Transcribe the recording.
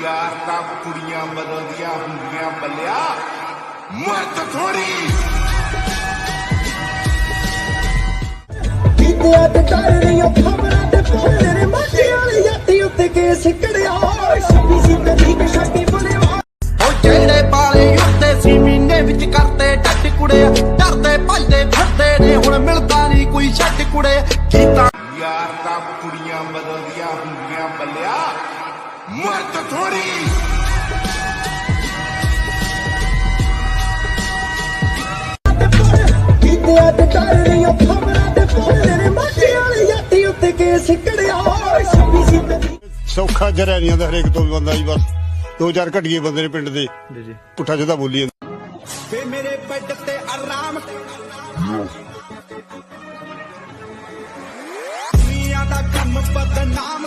यार ता कुड़ियां बदलदियां हुंदियां बल्लिया मत थोड़ी कीतियां ते कर रही खबरां ते बोलदे ने माटी वाली याती उत्ते केस कड़िया छब्बी सी तरीक छाती बुलिया ओ जेड़े पाले उत्ते सी महीने विच करते टट कुड़े डरदे भजदे फिरदे ने हुण मिलदा नहीं कोई छट कुड़े कीता यार ता कुड़ियां बदलदियां हुंदियां बल्लिया मत थोड़ी कीतियां ते कर रही खबरां ते बोलदे ने माटी वाली याती उत्ते केस कड़िया छब्बी सी तरीक ਸੌਖਾ ਜਰਿਆ ਨਹੀਂ ਆਉਂਦਾ ਹਰੇਕ ਤੋਂ ਬੰਦਾ ਜੀ ਬਸ ਦੋ ਚਾਰ ਘਟੀਏ ਬੰਦੇ ਨੇ ਪਿੰਡ ਦੇ ਜੀ ਪੁੱਠਾ ਜਿਹਾ ਬੋਲੀ ਵੇ ਮੇਰੇ ਬੈੱਡ ਤੇ ਆਰਾਮ ਦੁਨੀਆ ਦਾ ਕੰਮ ਬਦਨਾਮ